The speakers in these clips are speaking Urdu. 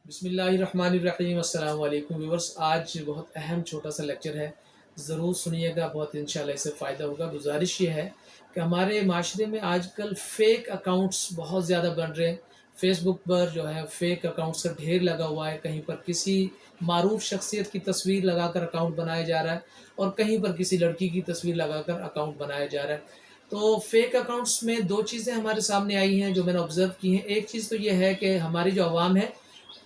بسم اللہ الرحمن الرحیم۔ السلام علیکم ویورس، آج بہت اہم چھوٹا سا لیکچر ہے، ضرور سنیے گا، بہت انشاءاللہ اس سے فائدہ ہوگا۔ گزارش یہ ہے کہ ہمارے معاشرے میں آج کل فیک اکاؤنٹس بہت زیادہ بن رہے ہیں۔ فیس بک پر جو ہے فیک اکاؤنٹس کا ڈھیر لگا ہوا ہے، کہیں پر کسی معروف شخصیت کی تصویر لگا کر اکاؤنٹ بنایا جا رہا ہے اور کہیں پر کسی لڑکی کی تصویر لگا کر اکاؤنٹ بنایا جا رہا ہے۔ تو فیک اکاؤنٹس میں دو چیزیں ہمارے سامنے آئی ہیں جو میں نے آبزرو کی ہیں۔ ایک چیز تو یہ ہے کہ ہماری جو عوام ہے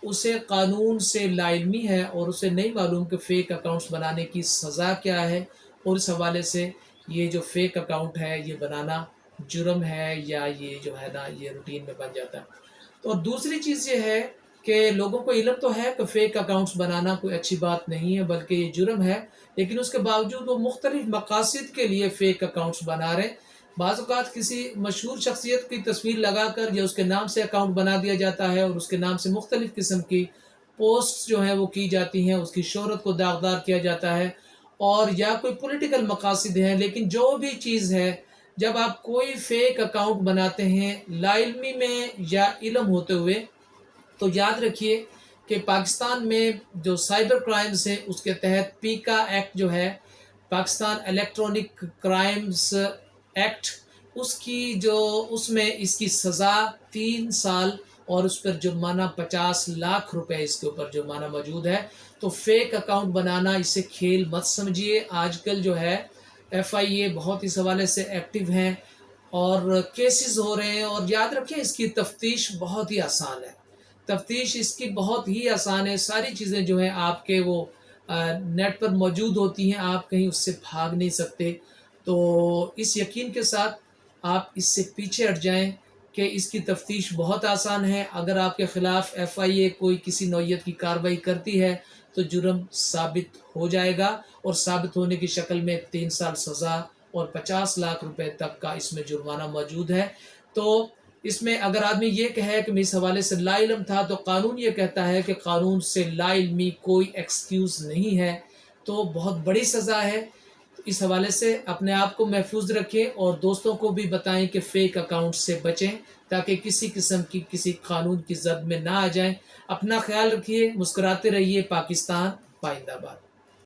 اسے قانون سے لا علمی ہے اور اسے نہیں معلوم کہ فیک اکاؤنٹس بنانے کی سزا کیا ہے، اور اس حوالے سے یہ جو فیک اکاؤنٹ ہے یہ بنانا جرم ہے یا یہ جو ہے نا یہ روٹین میں بن جاتا ہے۔ تو دوسری چیز یہ ہے کہ لوگوں کو علم تو ہے کہ فیک اکاؤنٹس بنانا کوئی اچھی بات نہیں ہے بلکہ یہ جرم ہے، لیکن اس کے باوجود وہ مختلف مقاصد کے لیے فیک اکاؤنٹس بنا رہے ہیں۔ بعض اوقات کسی مشہور شخصیت کی تصویر لگا کر یا اس کے نام سے اکاؤنٹ بنا دیا جاتا ہے اور اس کے نام سے مختلف قسم کی پوسٹ جو ہیں وہ کی جاتی ہیں، اس کی شہرت کو داغدار کیا جاتا ہے، اور یا کوئی پولیٹیکل مقاصد ہیں۔ لیکن جو بھی چیز ہے، جب آپ کوئی فیک اکاؤنٹ بناتے ہیں لا علمی میں یا علم ہوتے ہوئے، تو یاد رکھیے کہ پاکستان میں جو سائبر کرائمز ہیں اس کے تحت پیکا ایکٹ جو ہے، پاکستان الیکٹرانک کرائمز ایکٹ، اس میں اس کی سزا 3 سال اور اس پر جرمانہ 50 لاکھ روپے اس کے اوپر جرمانہ موجود ہے۔ تو فیک اکاؤنٹ بنانا اسے کھیل مت سمجھیے۔ آج کل جو ہے FIA بہت اس حوالے سے ایکٹیو ہیں اور کیسز ہو رہے ہیں، اور یاد رکھیں اس کی تفتیش بہت ہی آسان ہے۔ تفتیش اس کی بہت ہی آسان ہے، ساری چیزیں جو ہیں آپ کے وہ نیٹ پر موجود ہوتی ہیں، آپ کہیں اس سے بھاگ نہیں سکتے۔ تو اس یقین کے ساتھ آپ اس سے پیچھے ہٹ جائیں کہ اس کی تفتیش بہت آسان ہے۔ اگر آپ کے خلاف FIA کوئی کسی نوعیت کی کارروائی کرتی ہے تو جرم ثابت ہو جائے گا، اور ثابت ہونے کی شکل میں 3 سال سزا اور 50 لاکھ روپے تک کا اس میں جرمانہ موجود ہے۔ تو اس میں اگر آدمی یہ کہے کہ میں اس حوالے سے لا علم تھا، تو قانون یہ کہتا ہے کہ قانون سے لا علمی کوئی ایکسکیوز نہیں ہے، تو بہت بڑی سزا ہے۔ اس حوالے سے اپنے آپ کو محفوظ رکھیں اور دوستوں کو بھی بتائیں کہ فیک اکاؤنٹ سے بچیں، تاکہ کسی قسم کی کسی قانون کی زد میں نہ آ جائیں۔ اپنا خیال رکھیے، مسکراتے رہیے۔ پاکستان پائندہ باد۔